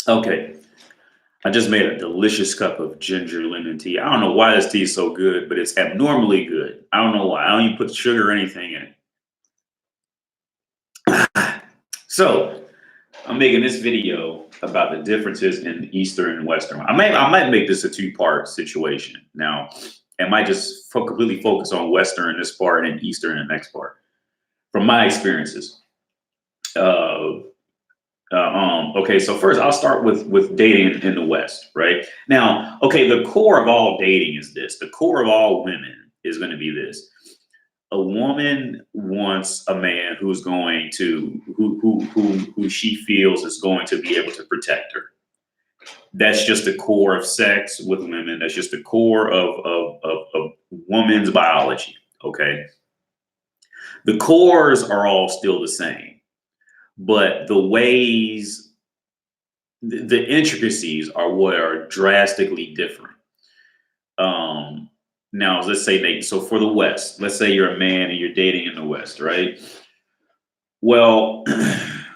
Okay, I just made a delicious cup of ginger lemon tea. I don't know why this tea is so good, but it's abnormally good. I don't know why. I don't even put sugar or anything in it. So I'm making this video about the differences in Eastern and Western. I might make this a two-part situation. Now, I might just completely focus on Western in this part and Eastern in the next part. From my experiences. Uh, okay, so first I'll start with dating in the West, right? Now, okay, the core of all dating is this. The core of all women is going to be this. A woman wants a man who's going to who she feels is going to be able to protect her. That's just the core of sex with women. That's just the core of woman's biology. Okay. The cores are all still the same, but the ways, the intricacies are what are drastically different. Now, let's say so for the West, let's say you're a man and you're dating in the West, right? Well,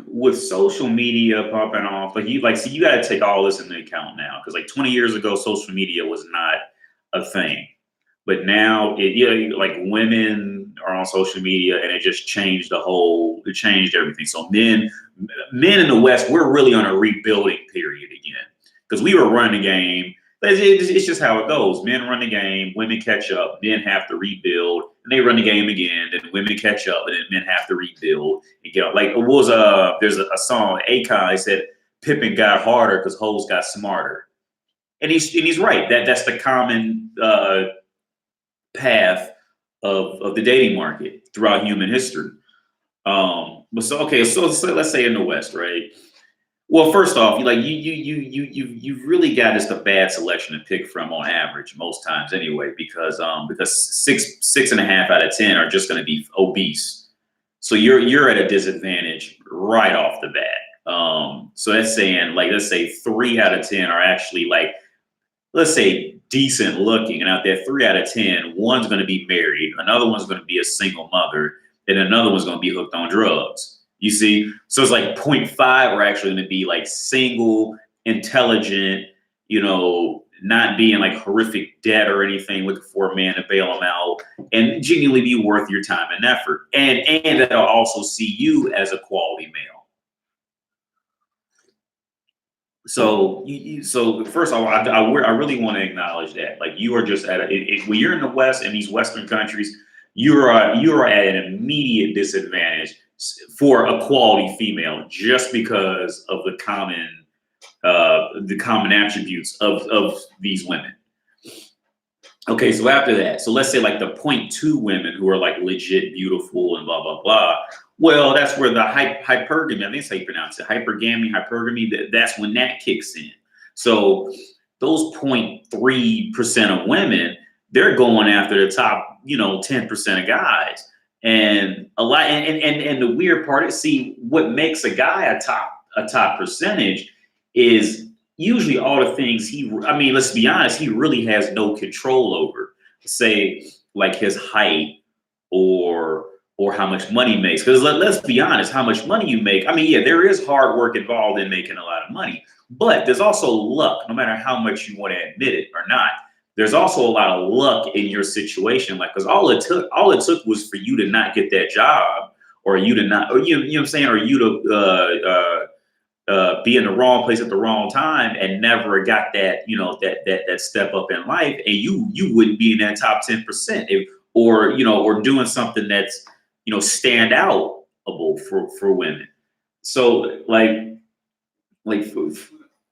with social media popping off, see, you got to take all this into account now, because like 20 years ago, social media was not a thing, but now like women are on social media, and it just changed it changed everything. So men in the West, we're really on a rebuilding period again, because we were running the game. It's just how it goes. Men run the game, women catch up, men have to rebuild, and they run the game again. Then women catch up, and then men have to rebuild and get up. Like it was there's a song Akon said, "Pippin got harder because hoes got smarter," and he's right. That's the common path of the dating market throughout human history. But so okay, so let's say in the West, right? Well, first off, you've really got just a bad selection to pick from on average most times anyway, because six and a half out of 10 are just going to be obese, so you're at a disadvantage right off the bat. So that's saying, like, let's say 3 out of 10 are actually, like, let's say decent looking, and out there 3 out of 10, one's going to be married, another one's going to be a single mother, and another one's going to be hooked on drugs. You see, so it's like 0.5 are actually going to be like single, intelligent, not being like horrific debt or anything, looking for a man to bail them out, and genuinely be worth your time and effort, and that'll also see you as a quality male. So, so first of all, I really want to acknowledge that, like, you are just when you're in the West and these Western countries, you are at an immediate disadvantage for a quality female, just because of the common attributes of these women. Okay, so after that, so let's say like the 0.2 women who are like legit beautiful and blah blah blah. Well, that's where the hypergamy, I think that's how you pronounce it, hypergamy, that's when that kicks in. So those 0.3% of women, they're going after the top, 10% of guys. And a lot, and the weird part is, see, what makes a guy a top percentage is usually all the things let's be honest, he really has no control over, say, like his height or how much money he makes. Because let's be honest, how much money you make, yeah, there is hard work involved in making a lot of money, but there's also luck, no matter how much you want to admit it or not. There's also a lot of luck in your situation, like, because all it took was for you to not get that job, or you to not, or you know what I'm saying, or you to be in the wrong place at the wrong time and never got that, that step up in life, and you wouldn't be in that top 10%, or doing something that's, stand outable for women. So like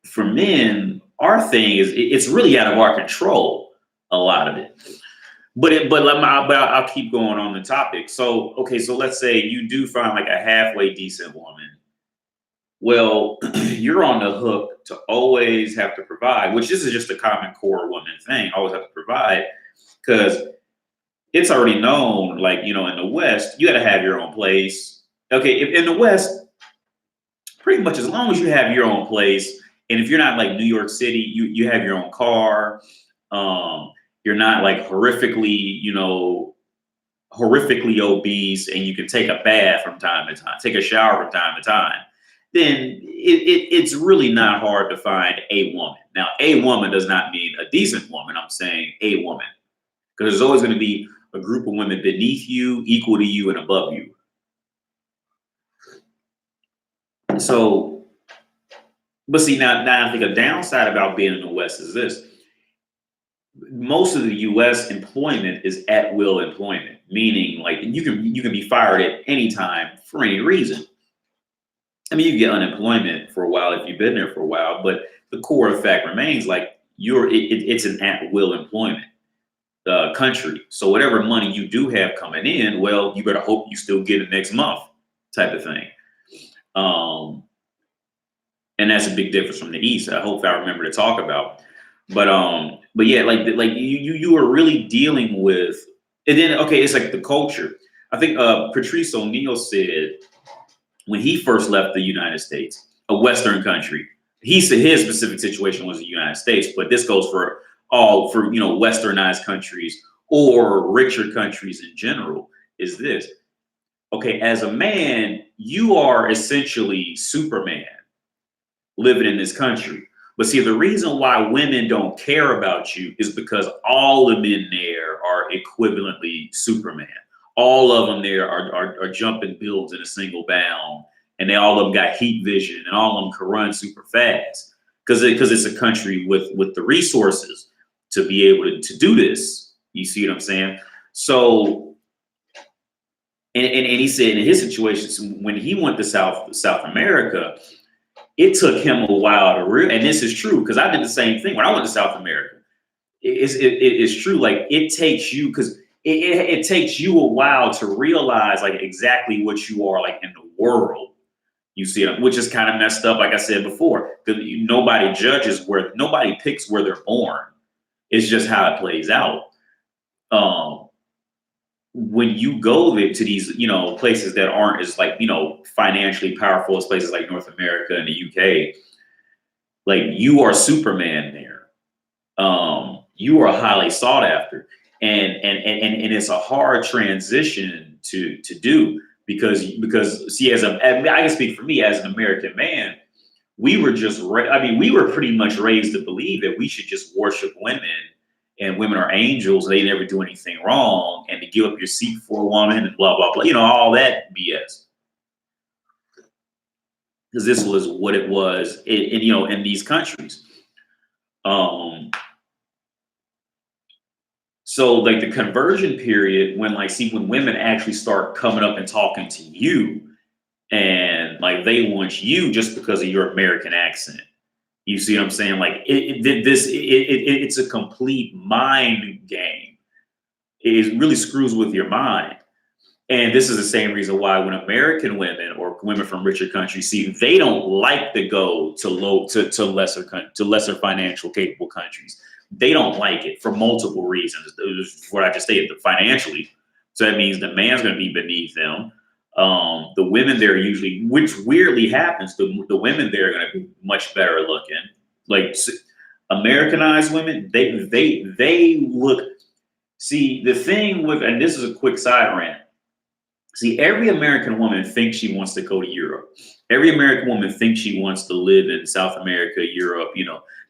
for men, our thing is, it's really out of our control, a lot of it. But I'll keep going on the topic. So okay, so let's say you do find like a halfway decent woman. Well, you're on the hook to always have to provide, which this is just a common core woman thing. Always have to provide, because it's already known, like, in the West, you got to have your own place. Okay, if in the West, pretty much as long as you have your own place, and if you're not like New York City, you have your own car. You're not like horrifically obese, and you can take a bath from time to time, take a shower from time to time. then it's really not hard to find a woman. Now, a woman does not mean a decent woman. I'm saying a woman, because there's always going to be a group of women beneath you, equal to you, and above you. So, but see, now I think a downside about being in the West is this. Most of the U.S. employment is at will employment, meaning like you can be fired at any time for any reason. I mean, you get unemployment for a while if you've been there for a while, but the core of fact remains like it's an at will employment country. So whatever money you do have coming in, well, you better hope you still get it next month, type of thing. And that's a big difference from the East. I hope I remember to talk about. But yeah, like you are really dealing with, and then okay, it's like the culture. I think Patrice O'Neill said when he first left the United States, a Western country, he said his specific situation was the United States, but this goes for westernized countries or richer countries in general, is this. Okay, as a man, you are essentially Superman living in this country. But see, the reason why women don't care about you is because all the men there are equivalently Superman. All of them there are jumping builds in a single bound, and all of them got heat vision, and all of them can run super fast because it's a country with the resources to be able to do this. You see what I'm saying? So, and he said in his situation, when he went to South America, it took him a while to and this is true because I did the same thing when I went to South America. It's true. Like it takes you because it takes you a while to realize like exactly what you are like in the world. You see it, which is kind of messed up. Like I said before, because nobody picks where they're born. It's just how it plays out. When you go there to these, places that aren't as like, financially powerful as places like North America and the UK, like you are Superman there. You are highly sought after, and it's a hard transition to do because see, I can speak for me as an American man, we were we were pretty much raised to believe that we should just worship women. And women are angels, they never do anything wrong, and to give up your seat for a woman and blah, blah, blah, all that BS. Because this was what it was in these countries. So like the conversion period when women actually start coming up and talking to you and like they want you just because of your American accent. You see what I'm saying? Like it's a complete mind game. It really screws with your mind. And this is the same reason why when American women or women from richer countries see, they don't like to go to lesser financial capable countries. They don't like it for multiple reasons. What I just stated, financially. So that means the man's going to be beneath them. The women there usually, which weirdly happens, the women there are going to be much better looking. Like Americanized women, they look. See, the thing with, and this is a quick side rant. See, every American woman thinks she wants to go to Europe. Every American woman thinks she wants to live in South America, Europe.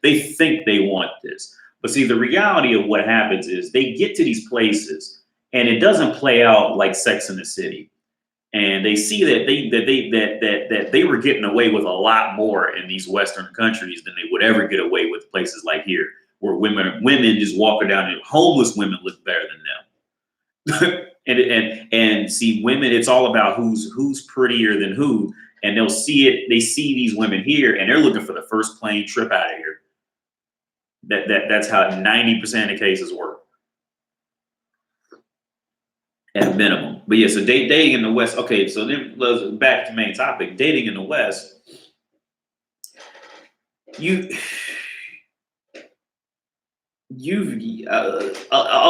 They think they want this. But see, the reality of what happens is they get to these places, and it doesn't play out like Sex in the City. And they see that they were getting away with a lot more in these Western countries than they would ever get away with places like here, where women just walking down and homeless women look better than them. and see, women, it's all about who's prettier than who, and they'll see it. They see these women here, and they're looking for the first plane trip out of here. That's how 90% of cases work. At a minimum. But yeah, so dating in the West. Okay, so then back to the main topic. Dating in the West, a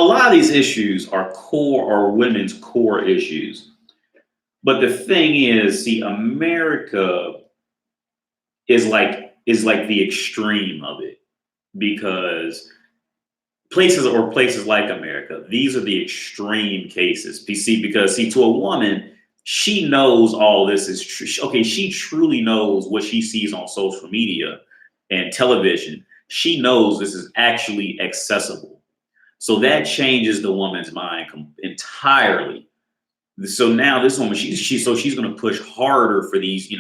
lot of these issues are women's core issues. But the thing is, see, America is like the extreme of it, because places like America, these are the extreme cases. Because to a woman, she knows all this is true. Okay, she truly knows what she sees on social media and television. She knows this is actually accessible. So that changes the woman's mind entirely. So now this woman, she's going to push harder for these,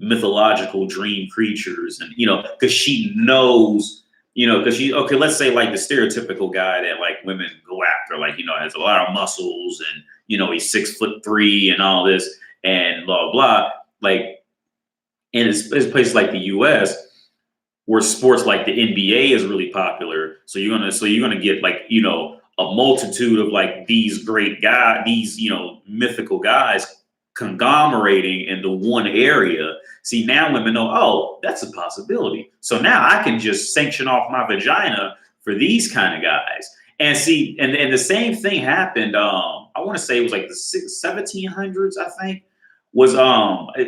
mythological dream creatures, and because she knows, because okay, let's say like the stereotypical guy that like women go after, like has a lot of muscles, and he's 6'3" and all this and blah blah. Like, and it's places like the U.S. where sports like the NBA is really popular. So you're gonna get like a multitude of like these great guys, these mythical guys conglomerating into one area. See, now women know, oh, that's a possibility. So now I can just sanction off my vagina for these kind of guys. And see, and the same thing happened. I want to say it was like the 1700s, I think, was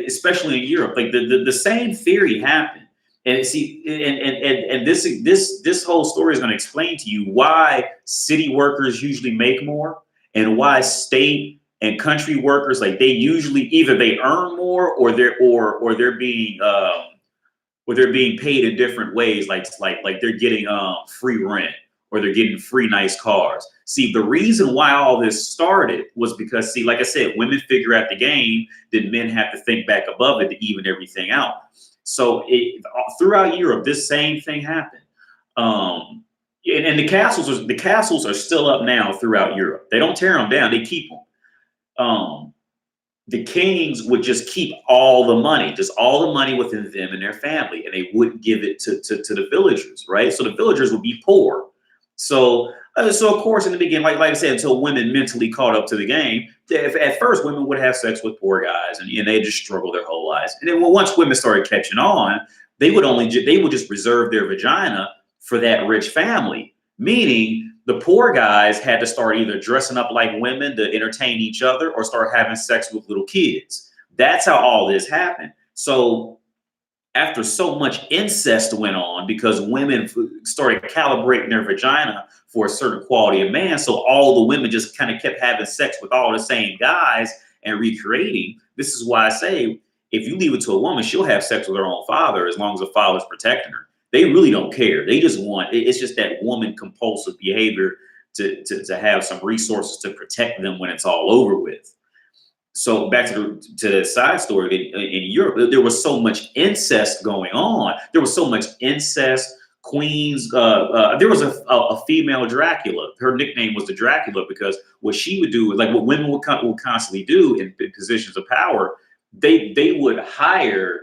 especially in Europe. Like the same theory happened. And see, and this whole story is going to explain to you why city workers usually make more, and why state and country workers, like, they usually either they earn more, or they're being paid in different ways, like they're getting free rent, or they're getting free nice cars. See, the reason why all this started was because, see, like I said, women figure out the game, then men have to think back above it to even everything out. So throughout Europe, this same thing happened. And the castles are still up now throughout Europe. They don't tear them down; they keep them. The kings would just keep all the money, just all the money within them and their family, and they wouldn't give it to the villagers, right? So the villagers would be poor. So of course, in the beginning, like I said, until women mentally caught up to the game, at first women would have sex with poor guys, and they just struggle their whole lives. And then once women started catching on, they would just reserve their vagina for that rich family. Meaning the poor guys had to start either dressing up like women to entertain each other, or start having sex with little kids. That's how all this happened. So after so much incest went on, because women started calibrating their vagina for a certain quality of man, so all the women just kind of kept having sex with all the same guys and recreating. This is why I say, if you leave it to a woman, she'll have sex with her own father as long as the father's protecting her. They really don't care. They just want, it's just that woman compulsive behavior to have some resources to protect them when it's all over with. So back to the side story, in Europe, there was so much incest going on. There was so much incest. Queens. There was a female Dracula. Her nickname was the Dracula, because what she would do, like what women would constantly do in positions of power, they would hire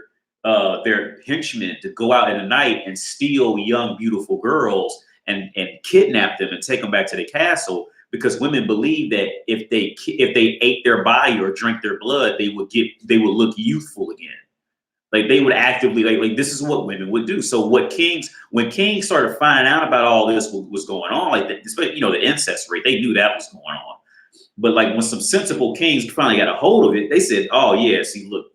their henchmen to go out in the night and steal young, beautiful girls and kidnap them and take them back to the castle. Because women believe that if they ate their body or drank their blood, they would look youthful again. Like they would actively like this is what women would do. So when kings started finding out about all this was going on, like the incest rate, they knew that was going on. But like when some sensible kings finally got a hold of it, they said, "Oh yeah, see, look,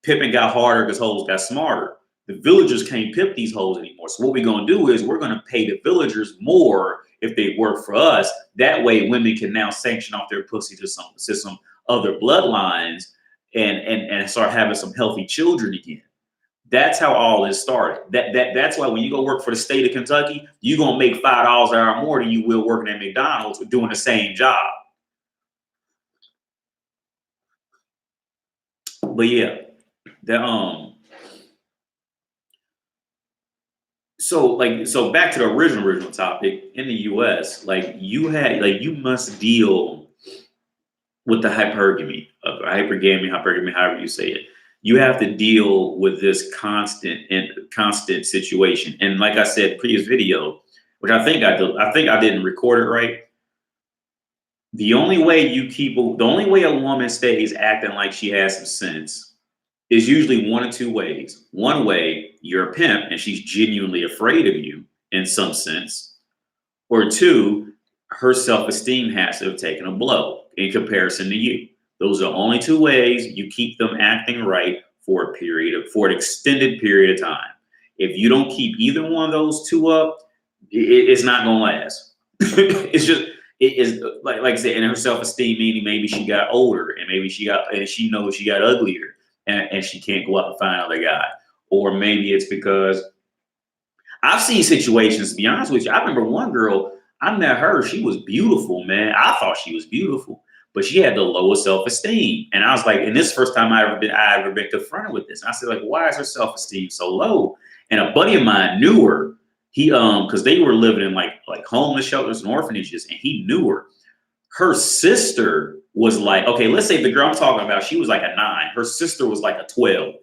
pimping got harder because hoes got smarter. The villagers can't pimp these hoes anymore. So what we're gonna do is we're gonna pay the villagers more if they work for us. That way, women can now sanction off their pussy to some other bloodlines and start having some healthy children again." That's how all this started. That's why when you go work for the state of Kentucky, you're gonna make $5 an hour more than you will working at McDonald's or doing the same job. But yeah, so back to the original topic. In the US, you must deal with the hypergamy, however you say it. You have to deal with this constant situation. And like I said, previous video, which I think I didn't record it right. The only way a woman stays acting like she has some sense is usually one of two ways. One way, you're a pimp and she's genuinely afraid of you in some sense. Or two, her self-esteem has to have taken a blow in comparison to you. Those are the only two ways you keep them acting right for an extended period of time. If you don't keep either one of those two up, it's not gonna last. it is like I said, in her self-esteem, meaning maybe she got older and maybe she knows she got uglier and she can't go out and find another guy. Or maybe it's because I've seen situations, to be honest with you. I remember one girl, I met her, she was beautiful, man. I thought she was beautiful, but she had the lowest self-esteem. And I was like, and this is the first time I ever been confronted with this. And I said, like, why is her self-esteem so low? And a buddy of mine knew her. He because they were living in like homeless shelters and orphanages, and he knew her. Her sister was like, okay, let's say the girl I'm talking about, she was like a 9. Her sister was like a 12,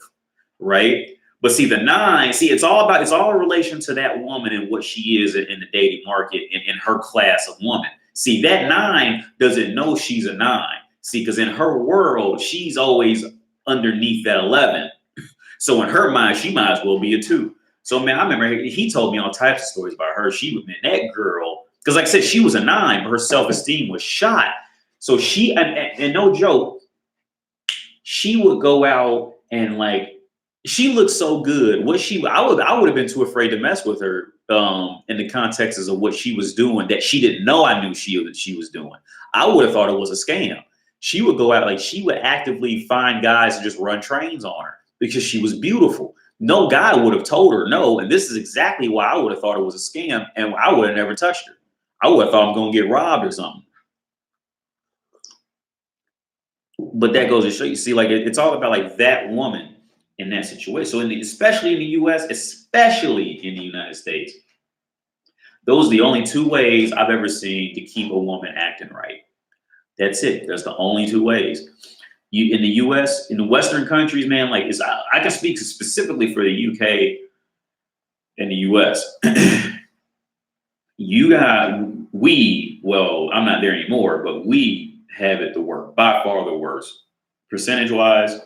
right? But see, the 9, it's all in relation to that woman and what she is in the dating market in her class of woman. See, that 9 doesn't know she's a 9. See, because in her world, she's always underneath that 11. So in her mind, she might as well be a 2. So man, I remember he told me all types of stories about her. She would, man, that girl, because like I said, she was a 9, but her self-esteem was shot. So she, and no joke, she would go out and like, she looked so good. I would have been too afraid to mess with her in the context of what she was doing that she didn't know I knew she was doing. I would have thought it was a scam. She would go out, like she would actively find guys to just run trains on her because she was beautiful. No guy would have told her no. And this is exactly why I would have thought it was a scam and I would have never touched her. I would have thought I'm going to get robbed or something. But that goes to show you, see, like it's all about like that woman in that situation. So especially in the US, especially in the United States, those are the only 2 ways I've ever seen to keep a woman acting right. That's it. That's the only 2 ways. In the US, in the Western countries, man, like I can speak specifically for the UK and the US. Well, I'm not there anymore, but we have it the worst, by far the worst, percentage-wise,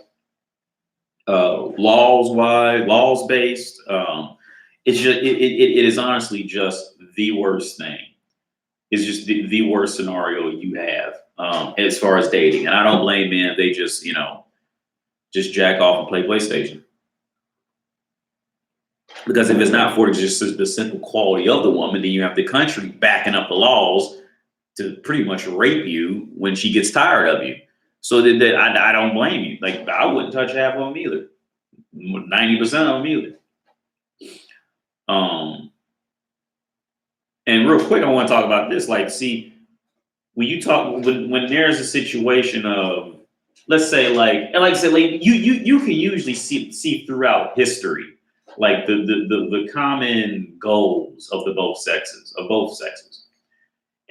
laws-based. It's just it is honestly just the worst thing. It's just the worst scenario you have as far as dating. And I don't blame men. They just, just jack off and play PlayStation. Because if it's not for just the simple quality of the woman, then you have the country backing up the laws to pretty much rape you when she gets tired of you. So that I don't blame you. Like I wouldn't touch half of them either. 90% of them either. And real quick, I want to talk about this. Like, see, when there's a situation of, let's say, like I said, like you can usually see throughout history, like the common goals of both sexes.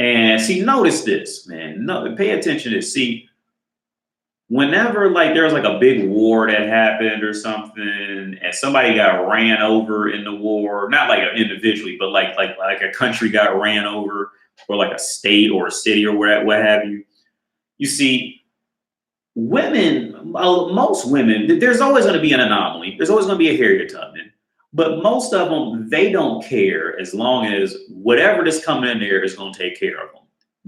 And see, notice this, man. No, pay attention to this. See, whenever like there was like a big war that happened or something, and somebody got ran over in the war, not like individually, but like a country got ran over, or like a state or a city or what have you. You see, most women, there's always going to be an anomaly. There's always going to be a Harriet Tubman. But most of them, they don't care as long as whatever is coming in there is going to take care of them.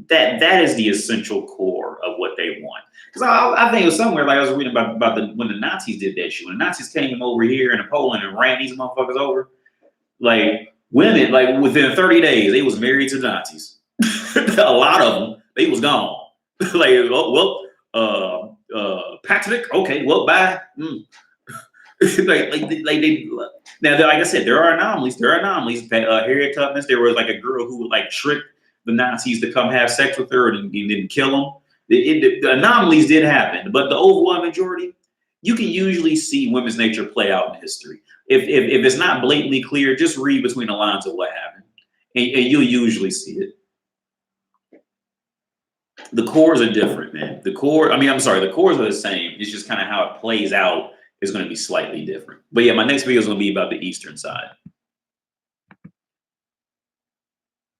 That is the essential core of what they want. Because I think it was somewhere, like I was reading about when the Nazis did that shit. When the Nazis came over here in Poland and ran these motherfuckers over, like women, like within 30 days, they was married to the Nazis. A lot of them, they was gone. Like, Patrick, okay, well, bye. Now, like I said, there are anomalies. Harriet Tubman, there was like a girl who would like trick the Nazis to come have sex with her and didn't kill them. The anomalies did happen, but the overwhelming majority, you can usually see women's nature play out in history. If it's not blatantly clear, just read between the lines of what happened, and you'll usually see it. The cores are different, man. The cores are the same. It's just kind of how it plays out is going to be slightly different. But yeah, my next video is going to be about the Eastern side.